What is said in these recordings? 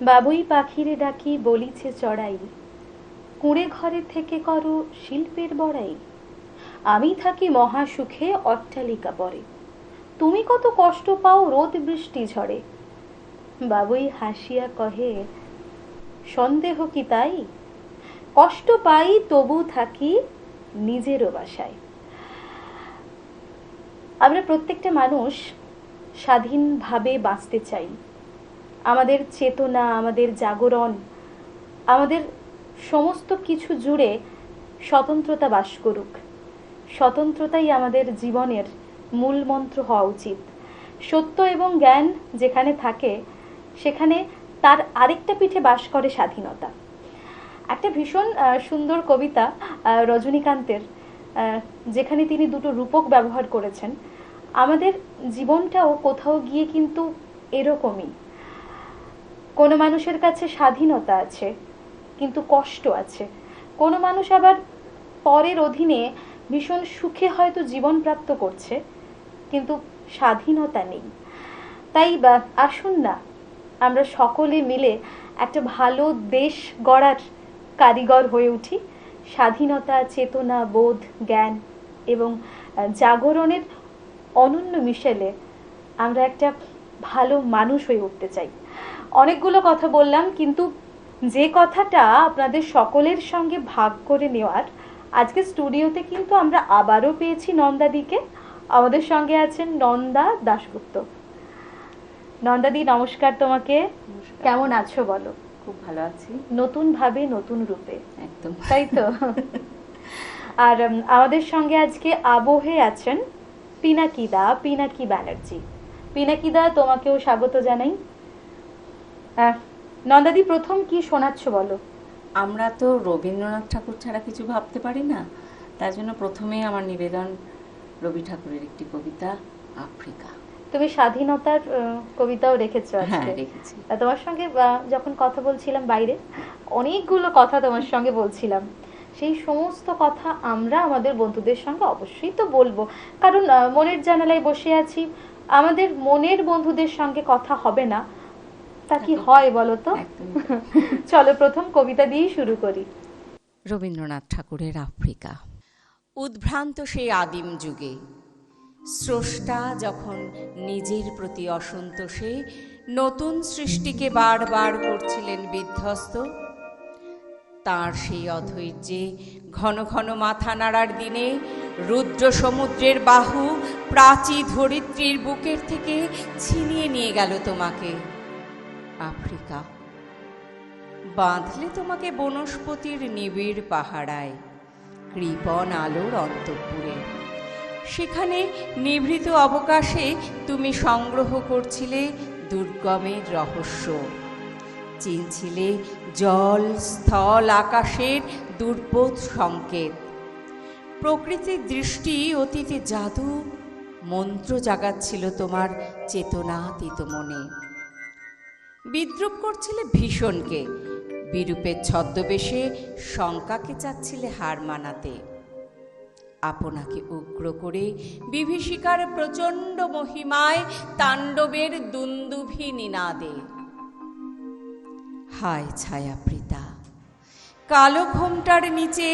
বাবুই পাখিরে ডাকি বলিছে চড়াই, কুঁড়ে ঘরে থেকে করো শিল্পের বড়াই। আমি থাকি মহাসুখে অট্টালিকা পরে, তুমি কত কষ্ট পাও রোদ বৃষ্টি ঝড়ে। বাবুই হাসিয়া কহে, সন্দেহ কি তাই, কষ্ট পাই তবু থাকি নিজেরও বাসায়। আমরা প্রত্যেকটা মানুষ স্বাধীনভাবে বাঁচতে চাই। আমাদের চেতনা, আমাদের জাগরণ, আমাদের সমস্ত কিছু জুড়ে স্বতন্ত্রতা বাস করুক। স্বতন্ত্রতাই আমাদের জীবনের মূল মন্ত্র হওয়া উচিত। সত্য এবং জ্ঞান যেখানে থাকে সেখানে তার আরেকটা পিঠে বাস করে স্বাধীনতা। একটা ভীষণ সুন্দর কবিতা রজনীকান্তের, যেখানে তিনি দুটো রূপক ব্যবহার করেছেন। আমাদের জীবনটাও কোথাও গিয়ে কিন্তু এরকমই। কোনো মানুষের কাছে স্বাধীনতা আছে কিন্তু কষ্ট আছে, কোনো মানুষ আবার পরের অধীনে ভীষণ সুখে হয়তো জীবন প্রাপ্ত করছে কিন্তু স্বাধীনতা নেই। তাই আসুন না আমরা সকলে মিলে একটা ভালো দেশ গড়ার কারিগর হয়ে উঠি। স্বাধীনতা, চেতনা, বোধ, জ্ঞান এবং জাগরণের অনন্য মিশেলে আমরা একটা ভালো মানুষ হয়ে উঠতে চাই। অনেকগুলো কথা বললাম, কিন্তু যে কথাটা আপনাদের সকলের সঙ্গে ভাগ করে নেওয়ার, আজকে স্টুডিওতে কিন্তু আমরা আবারও পেয়েছি নন্দাদিকে। আমাদের সঙ্গে আছেন নন্দা দাশগুপ্ত। নন্দাদি, নমস্কার তোমাকে। কেমন আছো বলো? খুব ভালো আছি। নতুন ভাবে নতুন রূপে, একদম তাই তো? আর আমাদের সঙ্গে আজকে আবহে আছেন পিনাকি ব্যানার্জি। পিনাকিদা, তোমাকেও স্বাগত জানাই। নন্দাদি, প্রথম কি শোনাচ্ছ বলো? আমরা তো রবীন্দ্রনাথ ঠাকুর ছাড়া কিছু ভাবতে পারি না, তার জন্য প্রথমেই আমার নিবেদন রবি ঠাকুরের একটি কবিতা, আফ্রিকা। তুমি স্বাধীনতার কবিতাও রেখেছো আজকে? হ্যাঁ, রেখেছি। তোমার সঙ্গে যখন কথা বলছিলাম বাইরে, অনেকগুলো কথা তোমার সঙ্গে বলছিলাম। সেই সমস্ত কথা আমরা আমাদের বন্ধুদের সঙ্গে অবশ্যই তো বলবো, কারণ মনের জানালায় বসে আছি, আমাদের মনের বন্ধুদের সঙ্গে কথা হবে না তা কি হয় বলো তো? চলো প্রথম কবিতা দিয়েই শুরু করি। রবীন্দ্রনাথ ঠাকুরের আফ্রিকা। উদ্ভ্রান্ত সেই আদিম যুগে স্রষ্টা যখন নিজের প্রতি অসন্তোষে নতুন সৃষ্টিকে বারবার করছিলেন বিধ্বস্ত, তাঁর সেই অধৈর্যে ঘন ঘন মাথা নাড়ার দিনে রুদ্র সমুদ্রের বাহু প্রাচী ধরিত্রীর বুকের থেকে ছিনিয়ে নিয়ে গেল তোমাকে। আফ্রিকা বাঁধলে তোমাকে বনস্পতির নিবিড় পাহাড়ায়, কৃপণ আলোর অন্তঃপুরে। সেখানে নিভৃত অবকাশে তুমি সংগ্রহ করছিলে দুর্গমের রহস্য, চিনছিলে জল, স্থল, আকাশের দুর্বোধ সংকেত। প্রকৃতির দৃষ্টি অতীতে জাদু মন্ত্র জাগাচ্ছিল তোমার চেতনাতীত মনে। বিদ্রুপ করছিলে ভীষণকে, বিরূপের ছদ্মবেশে শঙ্কাকে চাচ্ছিলে হার মানাতে। আপনাকে উগ্র করে বিভীষিকার প্রচণ্ড মহিমায় তাণ্ডবের দুন্দুভি নিনাদে। হায় ছায়াপ্রীতা, কালো ঘোমটার নিচে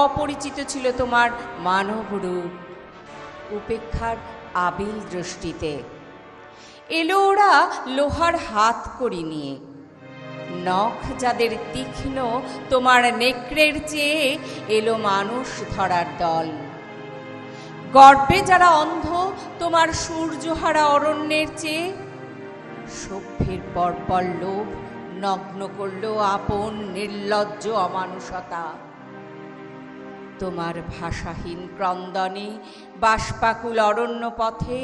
অপরিচিত ছিল তোমার মানব রূপ। উপেক্ষার আবিল দৃষ্টিতে এলো ওরা লোহার হাত করি নিয়ে, নখ যাদের তীক্ষ্ণ তোমার নেকড়ের চেয়ে এলো মানুষ ধরার দল। গর্বে যারা অন্ধ তোমার সূর্যহারা অরণ্যের চেয়ে, সভ্যের বর্বর লোভ নগ্ন করল আপন নির্লজ্জ অমানুষতা। তোমার ভাষাহীন ক্রন্দনে বাষ্পাকুল অরণ্য পথে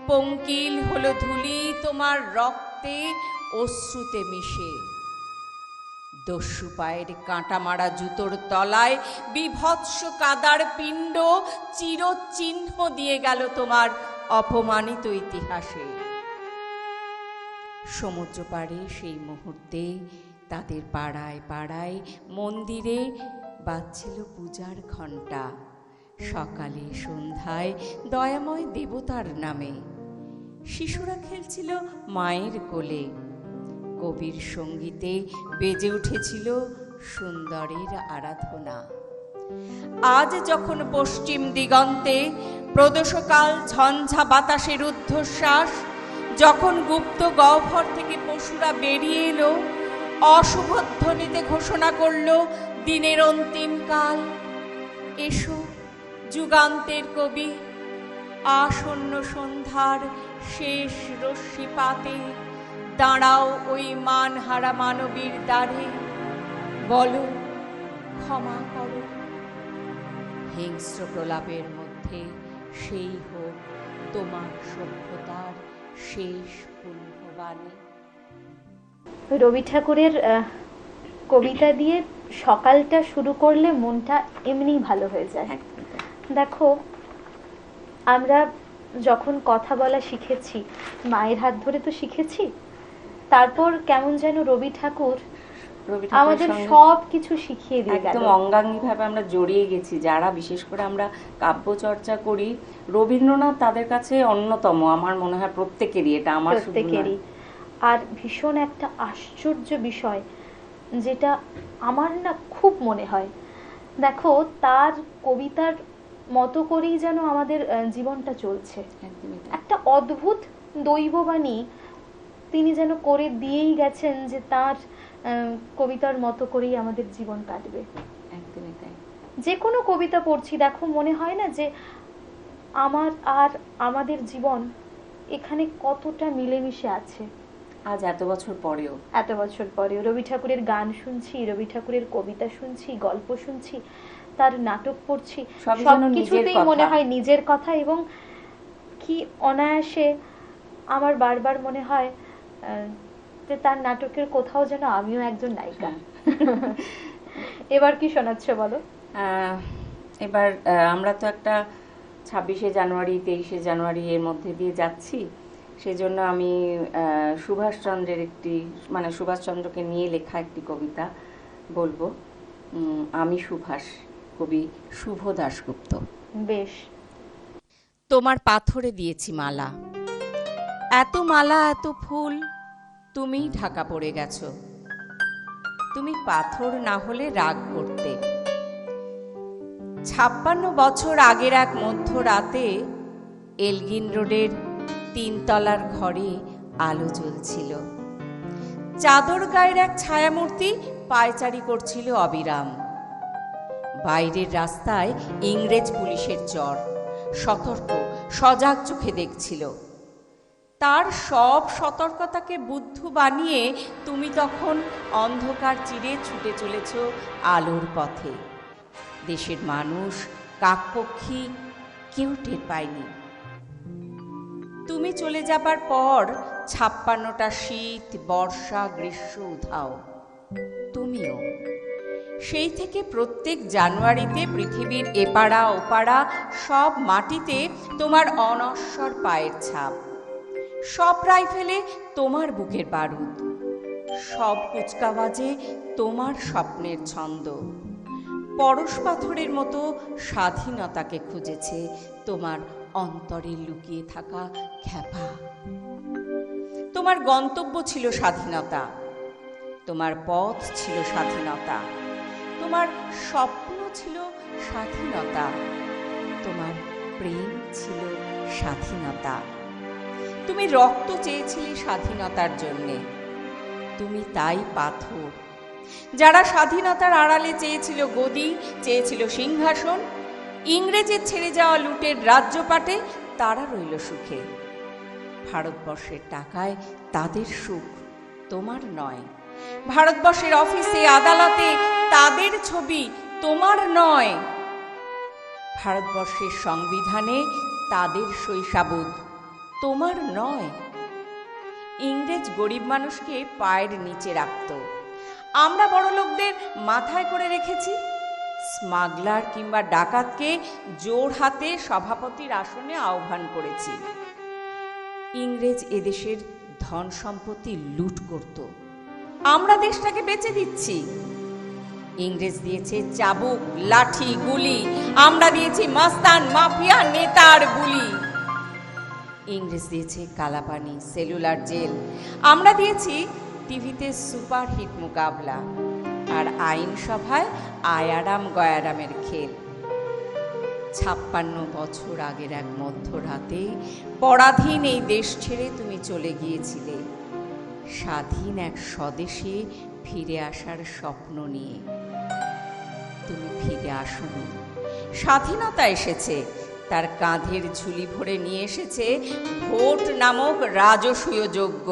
পঙ্কিল হলো ধূলি তোমার রক্তে অশ্রুতে মিশে। দস্যু পায়ের কাঁটা মারা জুতোর তলায় বিভৎস কাদার পিণ্ড চিরচিহ্ন দিয়ে গেল তোমার অপমানিত ইতিহাসে। সমুদ্র পাড়ে সেই মুহূর্তে তাদের পাড়ায় পাড়ায় মন্দিরে বাজছিল পূজার ঘণ্টা। সকালে সন্ধ্যায় দয়াময় দেবতার নামে শিশুরা খেলছিল মায়ের কোলে। কবির সঙ্গীতে বেজে উঠেছিল সুন্দরের আরাধনা। আজ যখন পশ্চিম দিগন্তে প্রদোষকাল ঝঞ্ঝা বাতাসের ঊর্ধ্বশ্বাস, যখন গুপ্ত গহ্বর থেকে পশুরা বেরিয়ে এলো, অশুভ ধ্বনিতে ঘোষণা করল দিনের অন্তিম কাল। এসো যুগান্তের কবি, আসন্ন সন্ধ্যার শেষ রশ্মিপাতে দাঁড়াও ওই মানহারা মানবীর দ্বারে, বলো ক্ষমা করো। হিংস্র প্রলাপের মধ্যে সেই হোক তোমার সভ্যতার শেষ পুণ্যবাণী। রবি ঠাকুরের কবিতা দিয়ে সকালটা শুরু করলে মনটা এমনি ভালো হয়ে যায়। দেখো, আমরা যখন কথা বলা শিখেছি, মায়ের হাত ধরে তো শিখেছি, তারপর কেমন যেন রবি ঠাকুর আমাদের সব কিছু শিখিয়ে দিয়ে গেল। একদম অঙ্গাঙ্গী ভাবে আমরা জড়িয়ে গেছি। যারা বিশেষ করে আমরা কাব্য চর্চা করি, রবীন্দ্রনাথ তাদের কাছে অন্যতম। আমার মনে হয় প্রত্যেকেরই, এটা আমার প্রত্যেকেরই। আর ভীষণ একটা আশ্চর্য বিষয় যেটা আমার না খুব মনে হয়, দেখো তার কবিতার মতো করেই যেন আমাদের জীবনটা চলছে। একটা অদ্ভুত দৈববাণী তিনি যেন করে দিয়েই গেছেন যে তার কবিতার মতো করেই আমাদের জীবন কাটবে। একদমই তাই। যে কোনো কবিতা পড়ছি, দেখো মনে হয় না যে আমার আর আমাদের জীবন এখানে কতটা মিলেমিশে আছে। আজ এত বছর পরেও রবি ঠাকুরের গান শুনছি, রবি ঠাকুরের কবিতা শুনছি, গল্প শুনছি, তার নাটক পড়ছি, সবকিছুতেই মনে হয় নিজের কথা। এবং কি অনায়াসে আমার বারবার মনে হয় যে তার নাটকের কোথাও যেন আমিও একজন নায়িকা। এবার কি শোনাচ্ছ বলো? এবার আমরা তো একটা 26শে জানুয়ারি 23শে জানুয়ারি এর মধ্যে দিয়ে যাচ্ছি, সেজন্য আমি সুভাষচন্দ্রের সুভাষচন্দ্রকে নিয়ে লেখা একটি কবিতা বলবো। আমি সুভাষ, কবি শুভ দাশগুপ্ত। বেশ। তোমার পাথরে দিয়েছি মালা, এত মালা এত ফুল, তুমি ঢাকা পড়ে গেছো। তুমি পাথর না হলে রাগ করতে। 56 বছর আগের এক মধ্যরাতে এলগিন রোডের 3 তলার ঘরে আলো জ্বলছিল। চাদর গায়ের এক ছায়ামূর্তি পায়চারি করছিল অবিরাম। বাইরের রাস্তায় ইংরেজ পুলিশের চর সতর্ক সজাগ চোখে দেখছিল। তার সব সতর্কতাকে বুদ্ধ বানিয়ে তুমি তখন অন্ধকার চিরে ছুটে চলেছ আলোর পথে। দেশের মানুষ, কাকপক্ষী কেউ টের পায়নি। তুমি চলে যাবার পর 56টা শীত, বর্ষা, গ্রীষ্ম উধাও। তুমিও সেই থেকে প্রত্যেক জানুয়ারিতে পৃথিবীর এপাড়া ওপাড়া সব মাটিতে তোমার অনশ্বর পায়ের ছাপ, সব রাইফেলে তোমার বুকের বারুদ, সব কুচকাওয়াজে তোমার স্বপ্নের ছন্দ। পরশ পাথরের মতো স্বাধীনতাকে খুঁজেছে তোমার অন্তরে লুকিয়ে থাকা খ্যাপা। তোমার গন্তব্য ছিল স্বাধীনতা, তোমার পথ ছিল স্বাধীনতা, তোমার স্বপ্ন ছিল স্বাধীনতা, তোমার প্রেম ছিল স্বাধীনতা। তুমি রক্ত চেয়েছিলে স্বাধীনতার জন্যে, তুমি তাই পাথর। যারা স্বাধীনতার আড়ালে চেয়েছিল গদি, চেয়েছিল সিংহাসন, ইংরেজের ছেড়ে যাওয়া লুটের রাজ্যপাটে, তারা রইল সুখে। ভারতবর্ষের টাকায় তাদের সুখ, তোমার নয়। ভারতবর্ষের অফিসে আদালতে তাদের ছবি, তোমার নয়। ভারতবর্ষের সংবিধানে তাদের শৈশাবোধ, তোমার নয়। ইংরেজ গরিব মানুষকে পায়ের নিচে রাখত, আমরা বড়লোকদের মাথায় করে রেখেছি। স্মাগলার কিংবা ডাকাতকে জোর হাতে সভাপতির আসনে আহ্বান করেছি। ইংরেজ এদেশের ধন সম্পত্তি লুট করত, আমরা দেশটাকে বেচে দিচ্ছি। ইংরেজ দিয়েছে চাবুক, লাঠি, গুলি, আমরা দিয়েছি মাস্তান, মাফিয়া, নেতার বুলি। ইংরেজ দিয়েছে কালাপানি, সেলুলার জেল, আমরা দিয়েছি টিভিতে সুপারহিট মোকাবলা, আর আইনসভায় আয়ারাম গয়ারামের খেল। 56 বছর আগের এক মধ্যরাতে পরাধীন এই দেশ ছেড়ে তুমি চলে গিয়েছিলে স্বাধীন এক স্বদেশে ফিরে আসার স্বপ্ন নিয়ে। তুমি ফিরে আসোনি। স্বাধীনতা এসেছে, তার কাঁধের ঝুলি ভরে নিয়ে এসেছে ভোট নামক রাজসূয় যজ্ঞ,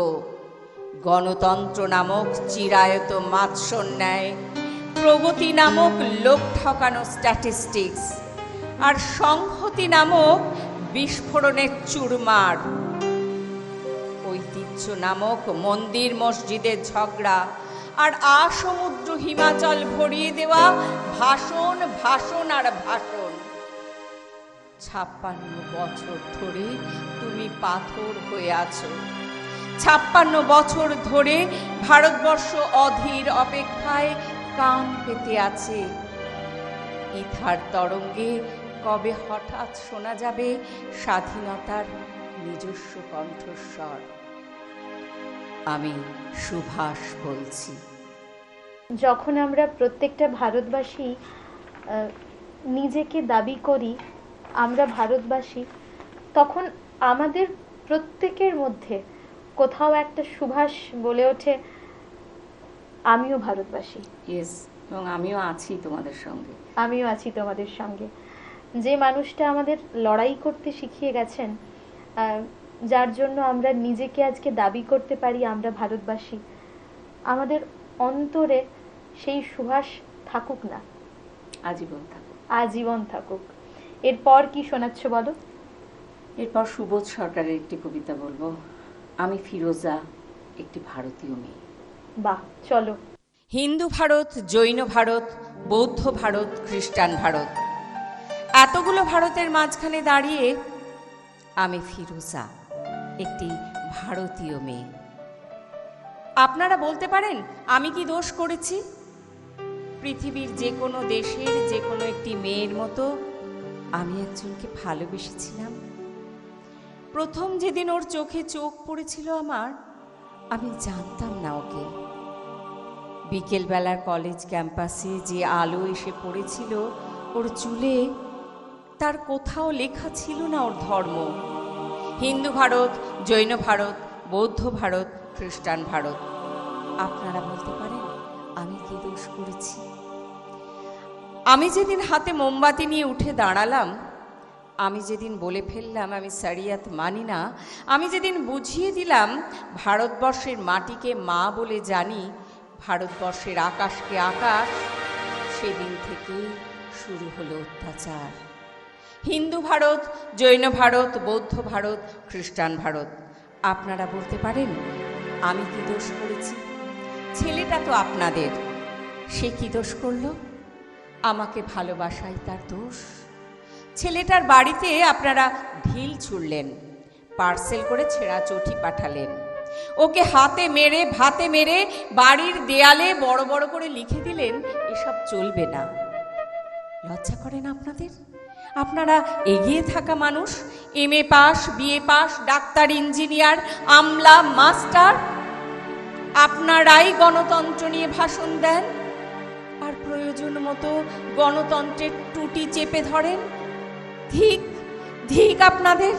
গণতন্ত্র নামক চিরায়ত মাৎসন্যায়, প্রগতি নামক লোক ঠকানো স্ট্যাটিস্টিক্স, আর সংহতি নামক বিস্ফোরণের চুরমার, ঐতিহ্য নামক মন্দির মসজিদের ঝগড়া, আর আসমুদ্র হিমাচল ভরিয়ে দেওয়া ভাষণ ভাষণ আর ভাষণ। 56 বছর ধরে তুমি পাথর হয়ে আছো। 56 বছর ধরে ভারতবর্ষ অধীর অপেক্ষায় কান পেতে আছে। ইথার তরঙ্গে কবে হঠাৎ শোনা যাবে স্বাধীনতার নিজস্ব কণ্ঠস্বর। আমি সুভাষ বলছি। যখন আমরা প্রত্যেকটা ভারতবাসী নিজেকে দাবি করি আমরা ভারতবাসী, তখন আমাদের প্রত্যেকের মধ্যে কোথাও একটা সুভাষ বলে ওঠে, আমিও ভারতবাসী। ইয়েস, এবং আমিও আছি তোমাদের সঙ্গে। আমিও আছি তোমাদের সঙ্গে। যে মানুষটা আমাদের লড়াই করতে শিখিয়ে গেছেন, যার জন্য আমরা নিজেকে আজকে দাবি করতে পারি আমরা ভারতবাসী, আমাদের অন্তরে সেই সুভাষ থাকুক না, আজীবন থাকুক। আজীবন থাকুক। এরপর কি শোনাচ্ছ বলো? এরপর সুবোধ সরকারের একটি কবিতা বলবো, আমি ফিরোজা, একটি ভারতীয় মেয়ে। বাহ, চলো। হিন্দু ভারত, জৈন ভারত, বৌদ্ধ ভারত, খ্রিস্টান ভারত, এতগুলো ভারতের মাঝখানে দাঁড়িয়ে আমি ফিরোজা, একটি ভারতীয় মেয়ে। আপনারা বলতে পারেন আমি কি দোষ করেছি? পৃথিবীর যে কোনো দেশের যে কোনো একটি মেয়ের মতো আমি একজনকে ভালোবেসেছিলাম। প্রথম যেদিন ওর চোখে চোখ পড়েছিল আমার, আমি জানতাম না ওকে। বিকেলবেলার কলেজ ক্যাম্পাসে যে আলো এসে পড়েছিল ওর চুলে, তার কোথাও লেখা ছিল না ওর ধর্ম। হিন্দু ভারত, জৈন ভারত, বৌদ্ধ ভারত, খ্রিস্টান ভারত। আপনারা বলতে পারেন আমি কি দোষ করেছি? আমি যেদিন হাতে মোমবাতি নিয়ে উঠে দাঁড়ালাম, আমি যেদিন বলে ফেললাম আমি শরিয়ত মানি না, আমি যেদিন বুঝিয়ে দিলাম ভারতবর্ষের মাটিকে মা বলে জানি, ভারতবর্ষের আকাশকে আকাশ, সেদিন থেকেই শুরু হলো অত্যাচার। হিন্দু ভারত, জৈন ভারত, বৌদ্ধ ভারত, খ্রিস্টান ভারত। আপনারা বলতে পারেন আমি কি দোষ করেছি? ছেলেটা তো আপনাদের, সে কি দোষ করলো? আমাকে ভালোবাসাই তার দোষ? ছেলেটার বাড়িতে আপনারা ঢিল ছুড়লেন, পার্সেল করে ছেঁড়া চটি পাঠালেন, ওকে হাতে মেরে ভাতে মেরে বাড়ির দেয়ালে বড় বড় করে লিখে দিলেন এসব চলবে না। লজ্জা করে না আপনাদের? আপনারা এগিয়ে থাকা মানুষ, MA pass, BA pass, doctor, engineer, আমলা, মাস্টার, আপনারাই গণতন্ত্র নিয়ে ভাষণ দেন আর প্রয়োজন মতো গণতন্ত্রের টুটি চেপে ধরেন। ধিক ধিক আপনাদের।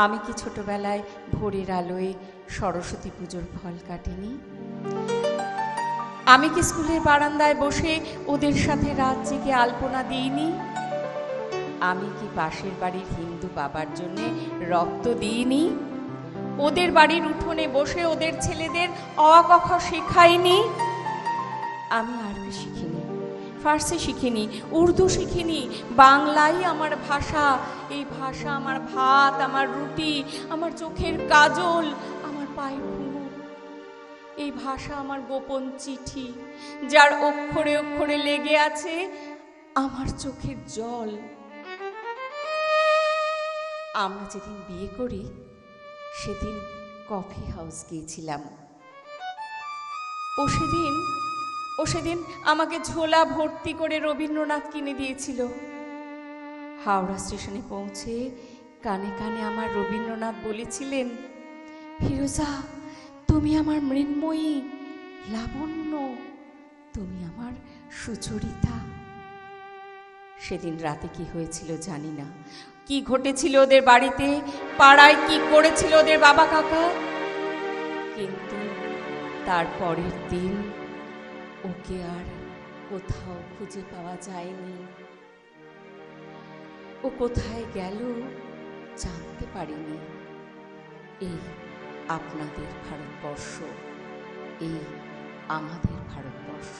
আমি কি ছোটবেলায় ভোরের আলোয় সরস্বতী পুজোর ফল কাটিনি? আমি কি স্কুলের বারান্দায় বসে ওদের সাথে রাত জেগে আলপনা দিইনি? আমি কি পাশের বাড়ির হিন্দু বাবার জন্য রক্ত দিইনি? ওদের বাড়ির উঠোনে বসে ওদের ছেলেদের অ ক খ শেখাইনি? আমি আরবি শিখিনি, ফার্সি শিখিনি, উর্দু শিখিনি, বাংলাই আমার ভাষা। এই ভাষা আমার ভাত, আমার রুটি, আমার চোখের কাজল, আমার পায়ের ঘুঙুর। এই ভাষা আমার গোপন চিঠি, যার অক্ষরে অক্ষরে লেগে আছে আমার চোখের জল। আমরা যেদিন বিয়ে করি সেদিন কফি হাউস গিয়েছিলাম। ও সেদিন আমাকে ঝোলা ভর্তি করে রবীন্দ্রনাথ কিনে দিয়েছিল। হাওড়া স্টেশনে পৌঁছে কানে কানে আমার রবীন্দ্রনাথ বলেছিলেন, ফিরোজা তুমি আমার মৃন্ময়ী লাবণ্য, তুমি আমার সুচরিতা। সেদিন রাতে কি হয়েছিল জানি না, কি ঘটেছিল ওদের বাড়িতে, পাড়ায় কি করেছিল ওদের বাবা কাকা, কিন্তু তার পরের দিন ওকে আর কোথাও খুঁজে পাওয়া যায়নি। ও কোথায় গেল জানতে পারিনি। এই আপনাদের ভারতবর্ষ, এই আমাদের ভারতবর্ষ।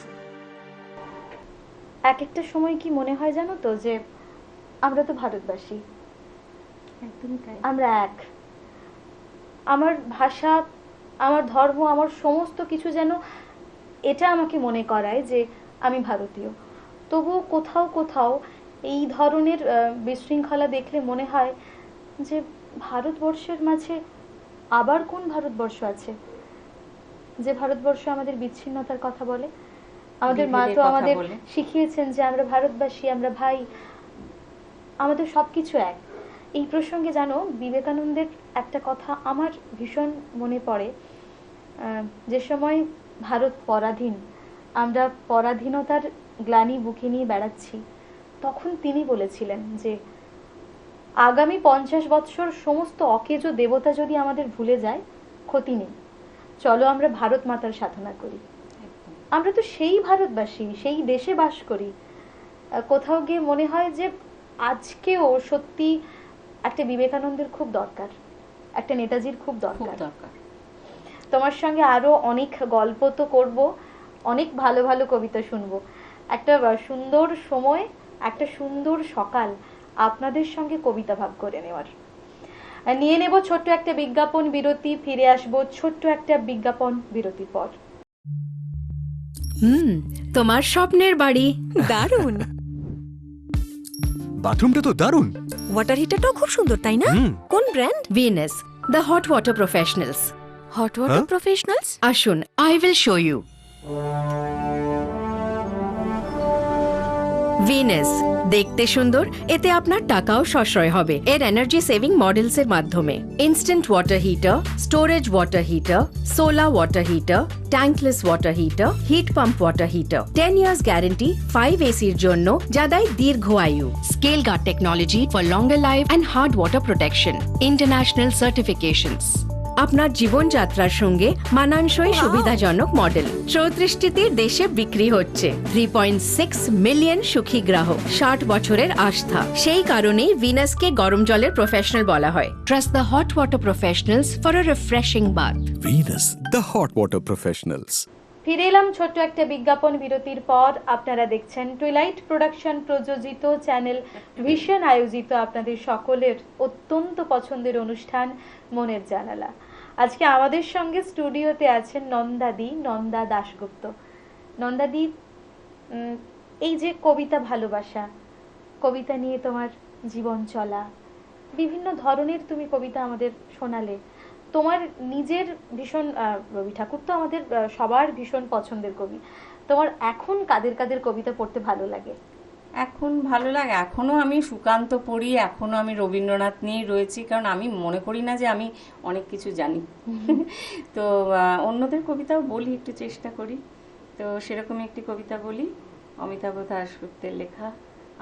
এক একটা সময় কি মনে হয় জানো তো, যে আমরা তো ভারতবাসী, একদমই তাই। আমরা এক। আমার ভাষা, আমার ধর্ম, আমার সমস্ত কিছু যেন এটা আমাকে মনে করায় যে আমি ভারতীয়। তবুও কোথাও কোথাও এই ধরনের বিশৃঙ্খলা দেখলে মনে হয় যে ভারতবর্ষের মাঝে আবার কোন ভারতবর্ষ আছে, যে ভারতবর্ষ আমাদের বিচ্ছিন্নতার কথা বলে। আমাদের মা তো আমাদের শিখিয়েছেন যে আমরা ভারতবাসী, আমরা ভাই, আমাদের সবকিছু এক। এই প্রসঙ্গে জানো, বিবেকানন্দের একটা কথা আমার ভীষণ মনে পড়ে। যে সময় ভারত পরাধীন, আমরা পরাধীনতার গ্লানি বুকে নিয়ে বেড়াচ্ছি, তখন তিনি বলেছিলেন যে আগামী 50 বৎসর সমস্ত অকেজো দেবতা যদি আমাদের ভুলে যায়, ক্ষতি নেই, চলো আমরা ভারত মাতার সাধনা করি। আমরা তো সেই ভারতবাসী, সেই দেশে বাস করি। কোথাও গিয়ে মনে হয় যে আজকেও সত্যি একটা বিবেকানন্দের খুব দরকার, একটা নেতাজির খুব দরকার। তোমার সঙ্গে আরো অনেক গল্প তো করব, অনেক ভালো ভালো কবিতা শুনবো। একটা সুন্দর সময়, একটা সুন্দর সকাল আপনাদের সঙ্গে কবিতা ভাগ করে নেওয়ার। নিয়ে নেব ছোট্ট একটা বিজ্ঞাপন বিরতি, ফিরে আসবো ছোট্ট একটা বিজ্ঞাপন বিরতির পর। তোমার স্বপ্নের বাড়ি দারুণ। বাথরুমটা তো দারুণ। ওয়াটার হিটারটাও খুব সুন্দর, তাই না? কোন brand? Venus, the hot water professionals. Hot water professionals? আসুন, I will show you. Venus দেখতে সুন্দর, এতে আপনার টাকাও সাশ্রয় হবে। এর এনার্জি সেভিং মডেলস এর মাধ্যমে instant water heater, storage water heater, solar water heater, tankless water heater, heat pump water heater. 10 years guarantee, 5 এসির জন্য, যা দেয় দীর্ঘ আয়ু। Scale guard technology for longer life and hard water protection. International certifications. আপনার জীবনযাত্রার সঙ্গে মানানসই সুবিধাজনক মডেল 34টি দেশে বিক্রি হচ্ছে। 3.6 মিলিয়ন সুখী গ্রাহক, 60 বছরের আস্থা। সেই কারণেই ভিনাসকে গরম জলের প্রফেশনাল বলা হয়। Trust the hot water professionals for a refreshing bath. Venus, the hot water professionals. ফিরে এলাম ছোট্ট একটা বিজ্ঞাপন বিরতির পর। আপনারা দেখছেন টুইলাইট প্রোডাকশন প্রযোজিত, চ্যানেল ভিশন আয়োজিত আপনাদের সকলের অত্যন্ত পছন্দের অনুষ্ঠান মনের জানালা। আজকে আমাদের সঙ্গে স্টুডিওতে আছেন নন্দাদি, নন্দা দাশগুপ্ত। নন্দাদি, এই যে কবিতা ভালোবাসা, কবিতা নিয়ে তোমার জীবন চলা, বিভিন্ন ধরনের তুমি কবিতা আমাদের শোনালে। তোমার নিজের ভীষণ, রবি ঠাকুর তো আমাদের সবার ভীষণ পছন্দের কবি। তোমার এখন কাদের কাদের কবিতা পড়তে ভালো লাগে? এখন ভালো লাগে, এখনো আমি সুকান্ত পড়ি, এখনো আমি রবীন্দ্রনাথ নিয়েই রয়েছি, কারণ আমি মনে করি না যে আমি অনেক কিছু জানি। তো অন্যদের কবিতাও বলি, একটু চেষ্টা করি। তো সেরকমই একটি কবিতা বলি, অমিতাভ দাশগুপ্তের লেখা,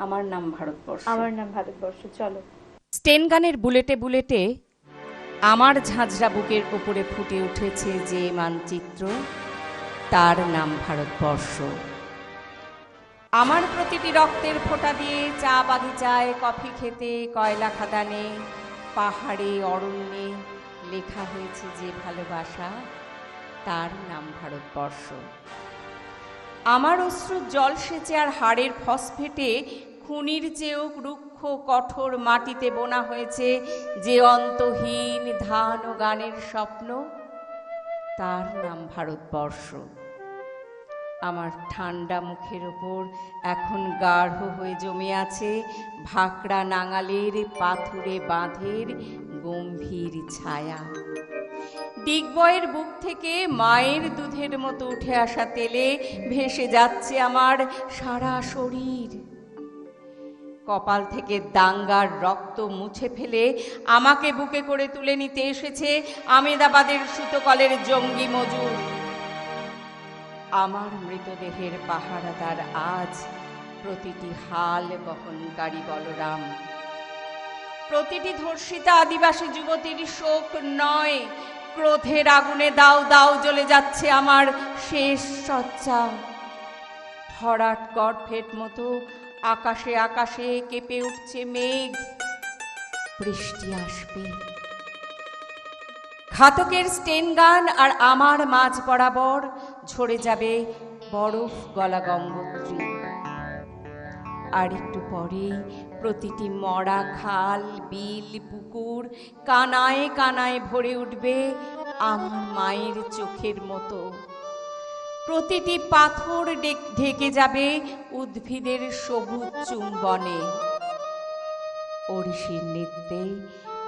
আমার নাম ভারতবর্ষ। আমার নাম ভারতবর্ষ। চলো। স্টেন গানের বুলেটে বুলেটে আমার ঝাঁঝরা বুকের উপরে ফুটে উঠেছে যে মানচিত্র, তার নাম ভারতবর্ষ। আমার প্রতিটি রক্তের ফোঁটা দিয়ে চা বাগিচায়, কফি খেতে, কয়লা খাদানে, পাহাড়ে, অরণ্যে লেখা হয়েছে যে ভালোবাসা, তার নাম ভারতবর্ষ। আমার অশ্রুর জল সেচে আর হাড়ের ফসফেটে খুনির চেয়েও রুক্ষ কঠোর মাটিতে বোনা হয়েছে যে অন্তহীন ধান ও গানের স্বপ্ন, তার নাম ভারতবর্ষ। আমার ঠান্ডা মুখের ওপর এখন গাঢ় হয়ে জমে আছে ভাকড়া নাঙালের পাথুরে বাঁধের গম্ভীর ছায়া। ডিগবয়ের বুক থেকে মায়ের দুধের মতো উঠে আসা তেলে ভেসে যাচ্ছে আমার সারা শরীর। কপাল থেকে দাঙ্গার রক্ত মুছে ফেলে আমাকে বুকে করে তুলে নিতে এসেছে আমেদাবাদের সুতকলের জঙ্গি মজুর। আমার মৃতদেহের পাহারাদার আজ প্রতিটি হাল বহনকারী বলরাম। প্রতিটি ধর্ষিতা আদিবাসী যুবতীর শোক নয়, ক্রোধের আগুনে দাউ দাউ জ্বলে যাচ্ছে আমার শেষ সজ্জা। ভরাট গর্ভের মতো আকাশে আকাশে কেঁপে উঠছে মেঘ, বৃষ্টি আসবে। ঘাতকের স্টেন গান আর আমার মাঝ বরাবর ঝরে যাবে বরফ গলা গঙ্গোত্রী। আর একটু পরেই প্রতিটি মরা খাল, বিল, পুকুর কানায় কানায় ভরে উঠবে আমার মায়ের চোখের মতো। প্রতিটি পাথর ঢেকে যাবে উদ্ভিদের সবুজ চুম্বনে। ওড়িশির নৃত্যে,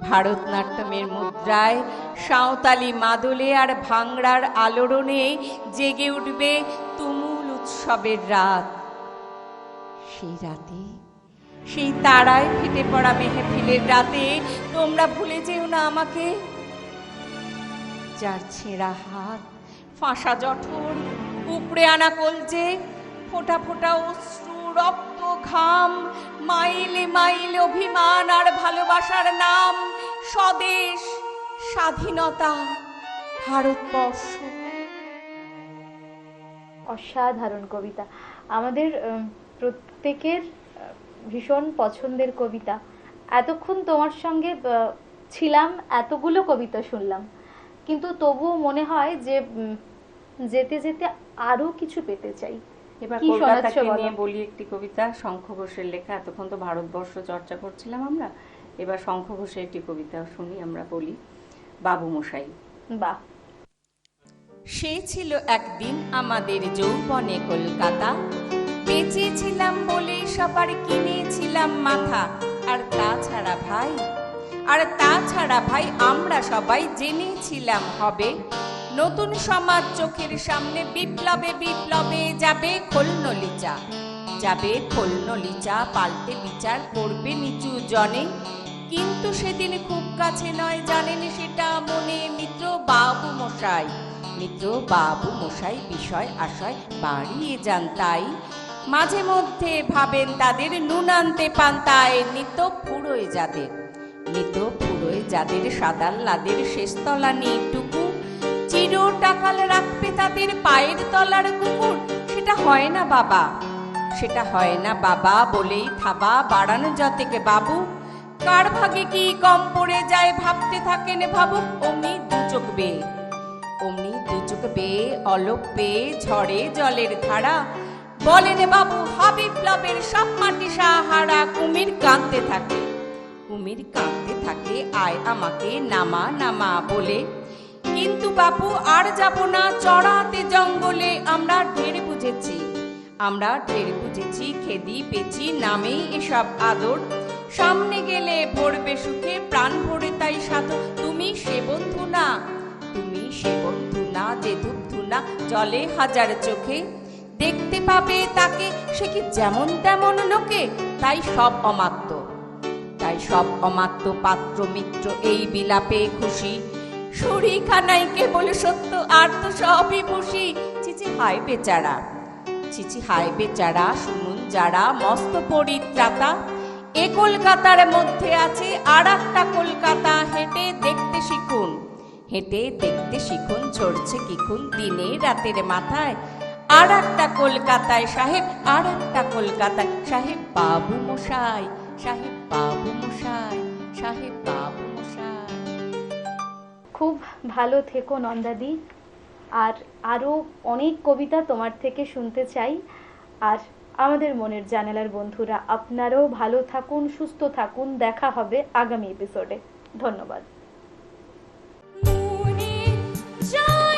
ভারতনাট্যমের মুদ্রায়, সাঁওতালি মাদলে আর ভাংড়ার আলোড়নে জেগে উঠবে তুমুল উৎসবের রাত। সেই রাতে, সেই তারায় ফেটে পড়া মেহফিলের রাতে তোমরা ভুলে যেও না আমাকে। যার ছেঁড়া হাত, ফাঁসা জঠর, উপড়ে আনা কলজে, ফোঁটা ফোঁটা অশ্রু, রক্ত, ঘাম, মাইলে মাইলে অভিমান আর ভালোবাসার নাম, স্বদেশ, স্বাধীনতা, ভারতবর্ষ। অসাধারণ কবিতা, আমাদের প্রত্যেকের ভীষণ পছন্দের কবিতা। এতক্ষণ তোমার সঙ্গে ছিলাম, এতগুলো কবিতা শুনলাম, কিন্তু তবুও মনে হয় যে যেতে যেতে আরো কিছু পেতে চাই। এবার কি কলকাতাকে শোনাচ্ছো বলো? নিয়ে বলি একটি কবিতা, শঙ্খ ঘোষের লেখা। এতক্ষণ তো ভারতবর্ষ চর্চা করছিলাম আমরা, এবার শঙ্খ ঘোষের একটি কবিতা শুনি, আমরা বলি। বাবু মশাই। বাহ। সে ছিল একদিন আমাদের যৌবনে কলকাতা, বেঁচেছিলাম বলে সবার কিনেছিলাম মাথা। আর তাছাড়া ভাই আমরা সবাই জেনেছিলাম হবে নতুন সমাজ চোখের সামনে, বিপ্লবে বিপ্লবে যাবে খোলনলিচা, পাল্টে বিচার করবে নিচু জনে। কিন্তু সেদিন খুব কাছে নয়, জানেন সেটা মনে মিত্র বাবু মশাই বিষয় আশয় বাড়িয়ে যান তাই। মাঝে মধ্যে ভাবেন তাদের নুন আনতে পান্তায়, নিত ফুরোয় যাদের সাদাল লাদের শেষতলা নিটুকু, চির টাকাল রাখবে তাদের পায়ের তলার কুকুর। সেটা হয় না বাবা বলেই থাবা বাড়ানো যতেকে বাবু। কার ভাগে কি কম পড়ে যায় ভাবতে থাকেন ভাবুক, অমনি দু চোখ বেয়ে অলোক পেয়ে ঝড়ে জলের ধারা। বলেন বাবু হাবিপ্লবের সব মাটি সাহারা। কুমির কাঁদতে থাকে আয় আমাকে নামা বলে। কিন্তু বাপু আর যাব না চড়াতে জঙ্গলে। আমরা ঢের বুঝেছি খেদি পেছি নামে এসব আদর। সামনে গেলে ভরবে সুখে প্রাণ ভরে তাই সাধু। তুমি সে বন্ধু না যে ধূপধুনা জলে হাজার চোখে। দেখতে পাবে তাকে সে কি যেমন তেমন লোকে। তাই সব অমাত্য পাত্র মিত্র এই বিলাপে খুশি। শরীখানাই কেবল সত্য আর তো সবই বসি। চিচি হায় বেচারা শুনুন যারা মস্ত পরিত্রাতা। এ কলকাতার মধ্যে আছে আর একটা কলকাতা। হেঁটে দেখতে শিখুন ঝরছে কিখুন দিনে রাতের মাথায়। আর একটা কলকাতায় সাহেব বাবু মশাই। খুব ভালো থেকো নন্দাদি, আর আরো অনেক কবিতা তোমার থেকে শুনতে চাই। আর আমাদের মনের জানালার বন্ধুরা, আপনারাও ভালো থাকুন, সুস্থ থাকুন। দেখা হবে আগামী এপিসোডে। ধন্যবাদ। জয়